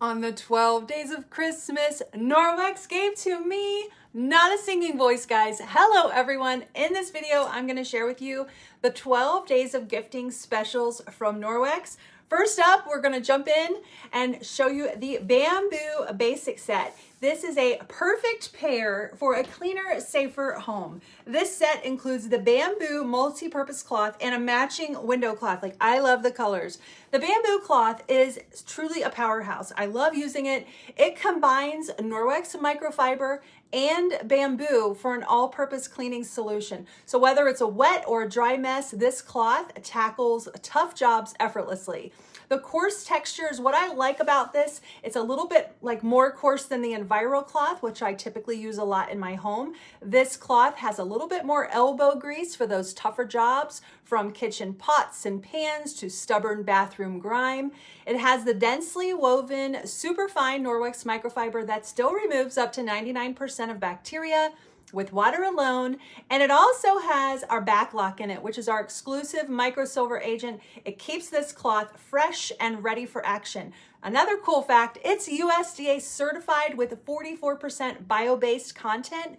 On the 12 days of Christmas, Norwex gave to me, not a singing voice, guys. Hello, everyone. In this video, I'm going to share with you the 12 days of gifting specials from Norwex. First up, we're going to jump in and show you the bamboo basic set. This is a perfect pair for a cleaner, safer home. This set includes the bamboo multi-purpose cloth and a matching window cloth. Like, I love the colors. The bamboo cloth is truly a powerhouse. I love using it. It combines Norwex microfiber and bamboo for an all-purpose cleaning solution. So whether it's a wet or a dry mess, this cloth tackles tough jobs effortlessly. The coarse texture is what I like about this. It's a little bit like more coarse than the Enviro cloth, which I typically use a lot in my home. This cloth has a little bit more elbow grease for those tougher jobs, from kitchen pots and pans to stubborn bathroom grime. It has the densely woven, super fine Norwex microfiber that still removes up to 99% of bacteria with water alone, and it also has our back lock in it, which is our exclusive microsilver agent. It keeps this cloth fresh and ready for action. Another cool fact, it's USDA certified with 44% bio-based content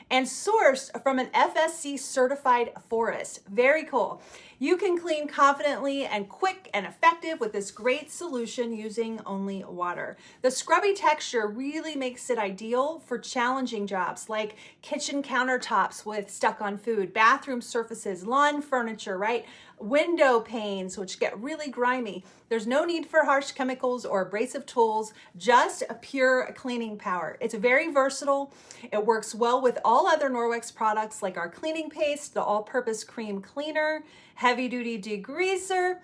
and sourced from an FSC certified forest. Very cool. You can clean confidently and quick and effective with this great solution using only water. The scrubby texture really makes it ideal for challenging jobs like kitchen countertops with stuck on food, bathroom surfaces, lawn furniture, right? Window panes, which get really grimy. There's no need for harsh chemicals or abrasive tools, just a pure cleaning power. It's very versatile. It works well with all other Norwex products like our cleaning paste, the all-purpose cream cleaner, heavy-duty degreaser.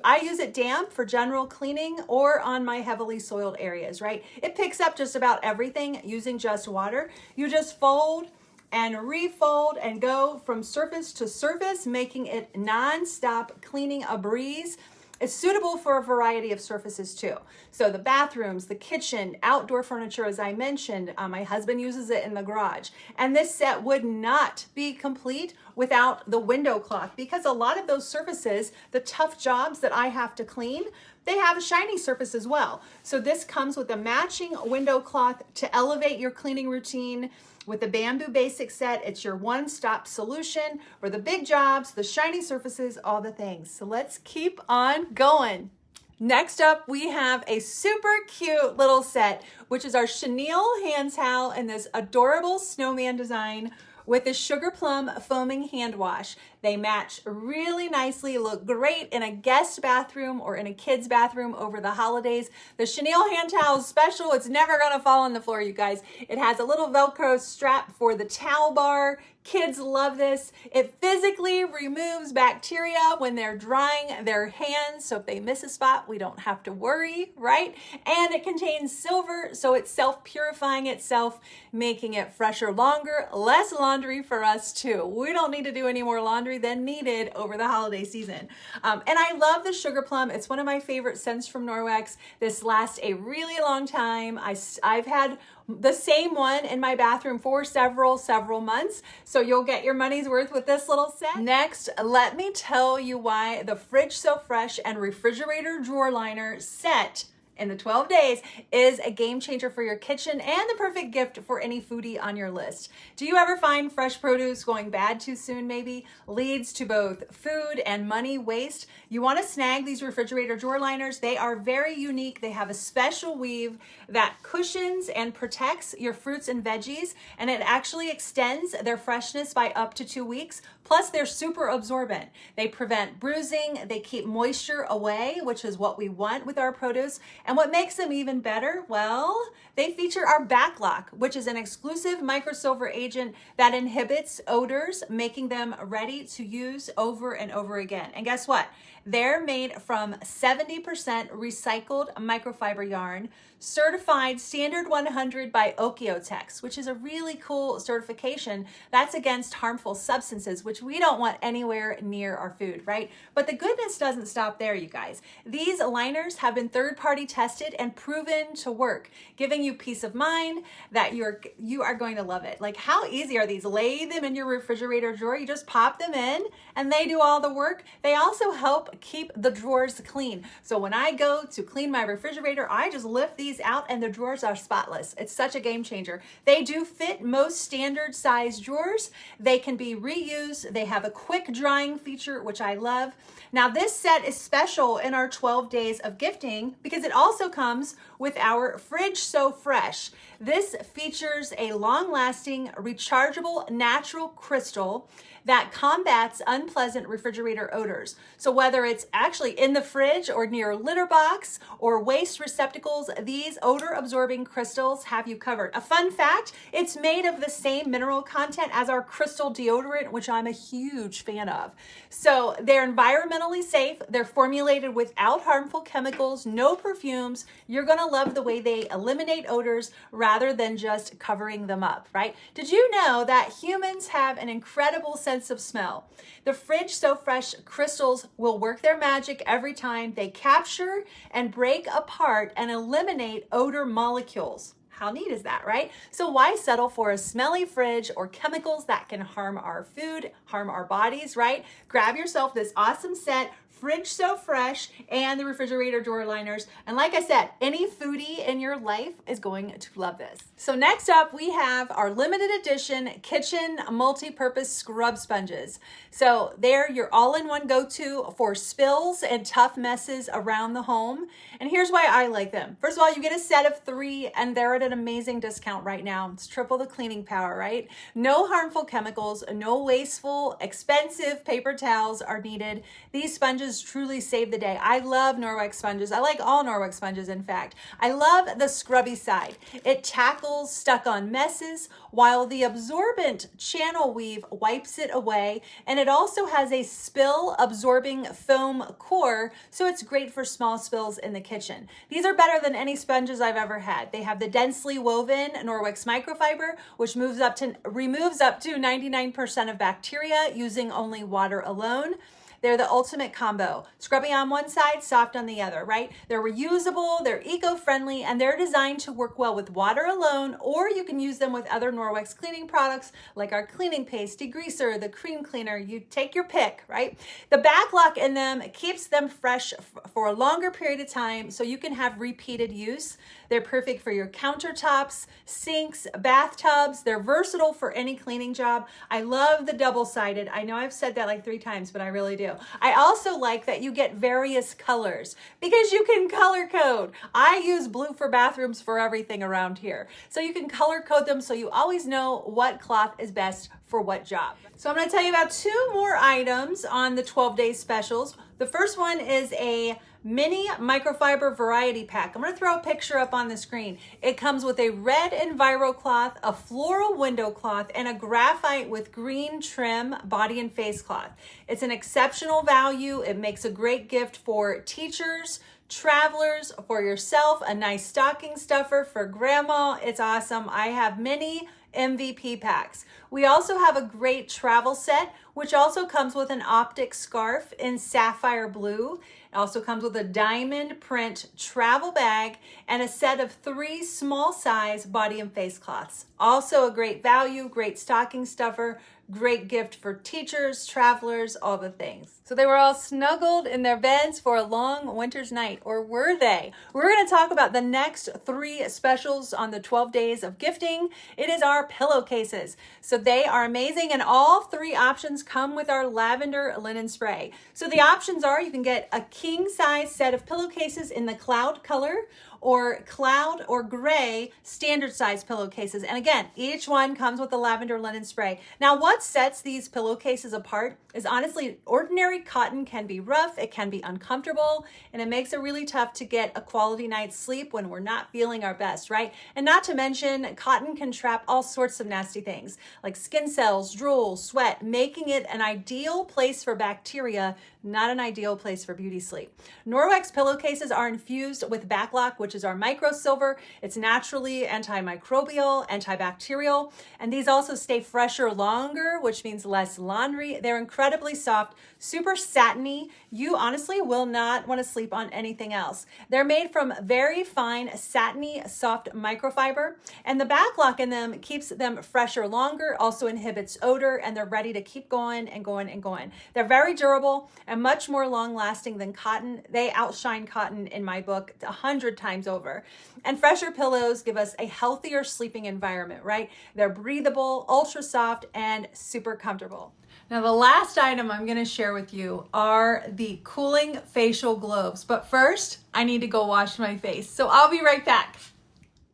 I use it damp for general cleaning or on my heavily soiled areas, right? It picks up just about everything using just water. You just fold and refold and go from surface to surface, making it non-stop cleaning a breeze. It's suitable for a variety of surfaces too. So the bathrooms, the kitchen, outdoor furniture, as I mentioned, my husband uses it in the garage. And this set would not be complete without the window cloth, because a lot of those surfaces, the tough jobs that I have to clean, they have a shiny surface as well. So this comes with a matching window cloth to elevate your cleaning routine. With the bamboo basic set, it's your one-stop solution for the big jobs, the shiny surfaces, all the things. So let's keep on going. Next up, we have a super cute little set, which is our chenille hand towel in this adorable snowman design with a sugar plum foaming hand wash. They match really nicely, look great in a guest bathroom or in a kid's bathroom over the holidays. The chenille hand towel is special. It's never gonna fall on the floor, you guys. It has a little Velcro strap for the towel bar. Kids love this. It physically removes bacteria when they're drying their hands, so if they miss a spot, we don't have to worry, right? And it contains silver, so it's self-purifying itself, making it fresher longer, less laundry for us too. We don't need to do any more laundry than needed over the holiday season. And I love the sugar plum. It's one of my favorite scents from Norwex. This lasts a really long time. I've had the same one in my bathroom for several months. So you'll get your money's worth with this little set. Next, let me tell you why the Fridge So Fresh and Refrigerator Drawer Liner set in the 12 days is a game changer for your kitchen and the perfect gift for any foodie on your list. Do you ever find fresh produce going bad too soon maybe? Leads to both food and money waste. You want to snag these refrigerator drawer liners. They are very unique. They have a special weave that cushions and protects your fruits and veggies, and it actually extends their freshness by up to 2 weeks. Plus, they're super absorbent. They prevent bruising, they keep moisture away, which is what we want with our produce. And what makes them even better, well, they feature our back lock, which is an exclusive microsilver agent that inhibits odors, making them ready to use over and over again. And guess what? They're made from 70% recycled microfiber yarn, certified standard 100 by Okeotex, which is a really cool certification that's against harmful substances, which we don't want anywhere near our food, right? But the goodness doesn't stop there, you guys. These liners have been third-party tested and proven to work, giving you peace of mind that you are going to love it. Like, how easy are these? Lay them in your refrigerator drawer. You just pop them in and they do all the work. They also help keep the drawers clean. So when I go to clean my refrigerator, I just lift these out and the drawers are spotless. It's such a game changer. They do fit most standard size drawers. They can be reused. They have a quick drying feature, which I love. Now this set is special in our 12 days of gifting because it also comes with our Fridge So Fresh. This features a long-lasting, rechargeable natural crystal that combats unpleasant refrigerator odors. So whether it's actually in the fridge or near a litter box or waste receptacles, these odor-absorbing crystals have you covered. A fun fact, it's made of the same mineral content as our crystal deodorant, which I'm a huge fan of. So they're environmentally safe. They're formulated without harmful chemicals, no perfumes. You're gonna love the way they eliminate odors rather than just covering them up, right? Did you know that humans have an incredible sense of smell? The Fridge So Fresh crystals will work their magic every time. They capture and break apart and eliminate odor molecules. How neat is that, right? So why settle for a smelly fridge or chemicals that can harm our food, harm our bodies, right? Grab yourself this awesome set, Fridge So Fresh, and the refrigerator drawer liners. And like I said, any foodie in your life is going to love this. So next up, we have our limited edition kitchen multi-purpose scrub sponges. So they're your all-in-one go-to for spills and tough messes around the home. And here's why I like them. First of all, you get a set of 3 and they're at an amazing discount right now. It's triple the cleaning power, right? No harmful chemicals, no wasteful, expensive paper towels are needed. These sponges truly save the day. I love Norwex sponges. I like all Norwex sponges, in fact. I love the scrubby side. It tackles stuck-on messes, while the absorbent channel weave wipes it away, and it also has a spill-absorbing foam core, so it's great for small spills in the kitchen. These are better than any sponges I've ever had. They have the densely woven Norwex microfiber, which removes up to 99% of bacteria using only water alone. They're the ultimate combo. Scrubby on one side, soft on the other, right? They're reusable, they're eco-friendly, and they're designed to work well with water alone, or you can use them with other Norwex cleaning products like our cleaning paste, degreaser, the cream cleaner. You take your pick, right? The backlock in them keeps them fresh for a longer period of time, so you can have repeated use. They're perfect for your countertops, sinks, bathtubs. They're versatile for any cleaning job. I love the double-sided. I know I've said that like 3 times, but I really do. I also like that you get various colors because you can color code. I use blue for bathrooms for everything around here. So you can color code them so you always know what cloth is best for what job. So I'm going to tell you about 2 more items on the 12-day specials. The first one is a mini microfiber variety pack. I'm going to throw a picture up on the screen. It comes with a red Enviro cloth, a floral window cloth, and a graphite with green trim body and face cloth. It's an exceptional value. It makes a great gift for teachers, travelers, for yourself, a nice stocking stuffer for grandma. It's awesome. I have many MVP packs. We also have a great travel set, which also comes with an optic scarf in sapphire blue. It also comes with a diamond print travel bag and a set of 3 small size body and face cloths. Also a great value, great stocking stuffer, great gift for teachers, travelers, all the things. So they were all snuggled in their beds for a long winter's night, or were they? We're going to talk about the next 3 specials on the 12 days of gifting. It is our pillowcases. So they are amazing, and all 3 options come with our lavender linen spray. So the options are you can get a king size set of pillowcases in the cloud color, or cloud or gray standard size pillowcases. And again, each one comes with the lavender linen spray. Now, what sets these pillowcases apart is honestly, ordinary cotton can be rough, it can be uncomfortable, and it makes it really tough to get a quality night's sleep when we're not feeling our best, right? And not to mention, cotton can trap all sorts of nasty things like skin cells, drool, sweat, making it an ideal place for bacteria, not an ideal place for beauty sleep. Norwex pillowcases are infused with backlock, which which is our micro silver. It's naturally antimicrobial, antibacterial, and these also stay fresher longer, which means less laundry. They're incredibly soft, super satiny. You honestly will not want to sleep on anything else. They're made from very fine, satiny, soft microfiber, and the back lock in them keeps them fresher longer, also inhibits odor, and they're ready to keep going and going and going. They're very durable and much more long-lasting than cotton. They outshine cotton in my book 100 times over. And fresher pillows give us a healthier sleeping environment, right? They're breathable, ultra soft, and super comfortable. Now, the last item I'm going to share with you are the cooling facial globes. But first, I need to go wash my face. So I'll be right back.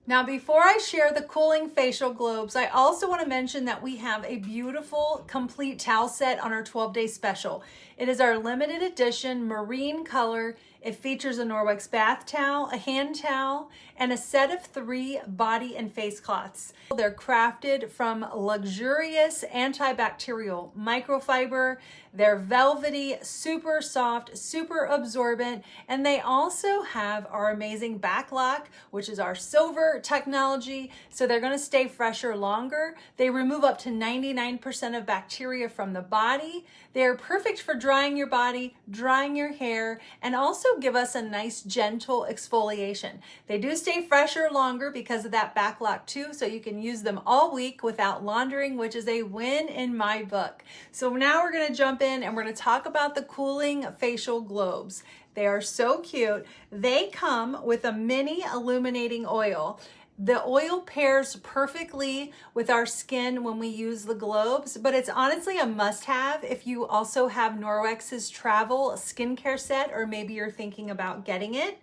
Now, before I share the cooling facial globes, I also want to mention that we have a beautiful complete towel set on our 12-day special. It is our limited edition marine color. It features a Norwex bath towel, a hand towel, and a set of 3 body and face cloths. They're crafted from luxurious antibacterial microfiber. They're velvety, super soft, super absorbent, and they also have our amazing back lock, which is our silver technology, so they're going to stay fresher longer. They remove up to 99% of bacteria from the body. They're perfect for drying your body, drying your hair, and also give us a nice gentle exfoliation. They do stay fresher longer because of that back lock too, so you can use them all week without laundering, which is a win in my book. So now we're going to jump in and we're going to talk about the cooling facial globes. They are so cute. They come with a mini illuminating oil. The oil pairs perfectly with our skin when we use the globes, but it's honestly a must-have if you also have Norwex's travel skincare set, or maybe you're thinking about getting it.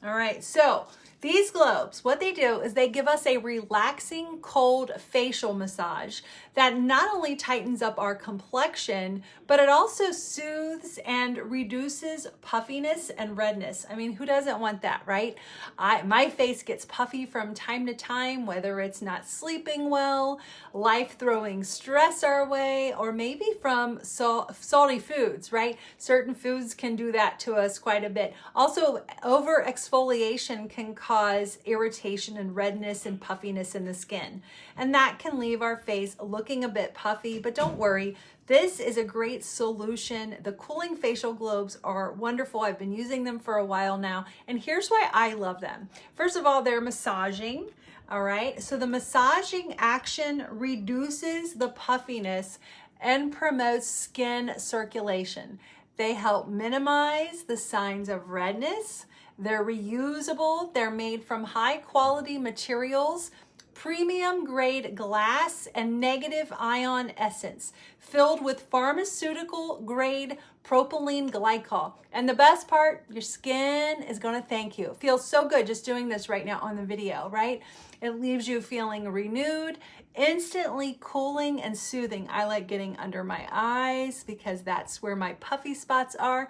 All right, so these globes, what they do is they give us a relaxing cold facial massage that not only tightens up our complexion, but it also soothes and reduces puffiness and redness. I mean, who doesn't want that, right? My face gets puffy from time to time, whether it's not sleeping well, life throwing stress our way, or maybe from salty foods, right? Certain foods can do that to us quite a bit. Also, over exfoliation can cause irritation and redness and puffiness in the skin. And that can leave our face looking a bit puffy, but don't worry. This is a great solution. The cooling facial globes are wonderful. I've been using them for a while now, and here's why I love them. First of all, they're massaging. All right, so the massaging action reduces the puffiness and promotes skin circulation. They help minimize the signs of redness. They're reusable. They're made from high quality materials, premium grade glass, and negative ion essence, filled with pharmaceutical grade propylene glycol. And the best part, your skin is gonna thank you. It feels so good just doing this right now on the video, right? It leaves you feeling renewed, instantly cooling and soothing. I like getting under my eyes because that's where my puffy spots are.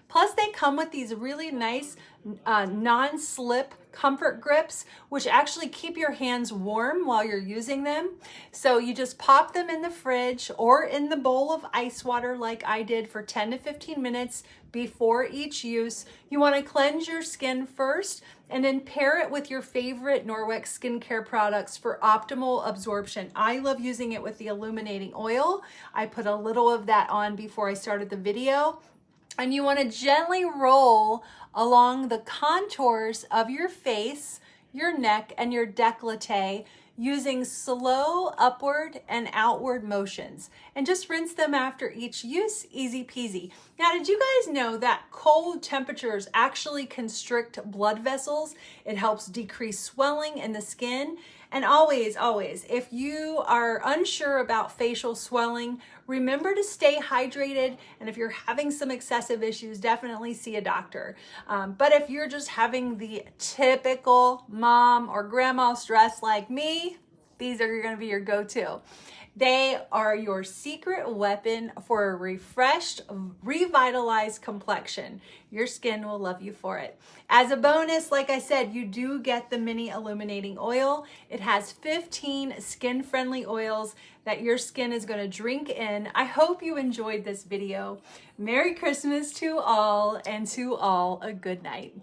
Plus, they come with these really nice non-slip comfort grips, which actually keep your hands warm while you're using them. So you just pop them in the fridge or in the bowl of ice water like I did for 10 to 15 minutes before each use. You want to cleanse your skin first and then pair it with your favorite Norwex skincare products for optimal absorption. I love using it with the illuminating oil. I put a little of that on before I started the video. And you want to gently roll along the contours of your face, your neck, and your décolleté using slow upward and outward motions. And just rinse them after each use, easy peasy. Now, did you guys know that cold temperatures actually constrict blood vessels? It helps decrease swelling in the skin. And always, if you are unsure about facial swelling, remember to stay hydrated. And if you're having some excessive issues, definitely see a doctor. But if you're just having the typical mom or grandma stress like me, these are going to be your go-to. They are your secret weapon for a refreshed, revitalized complexion. Your skin will love you for it. As a bonus, like I said, you do get the mini illuminating oil. It has 15 skin-friendly oils that your skin is going to drink in. I hope you enjoyed this video. Merry Christmas to all, and to all a good night.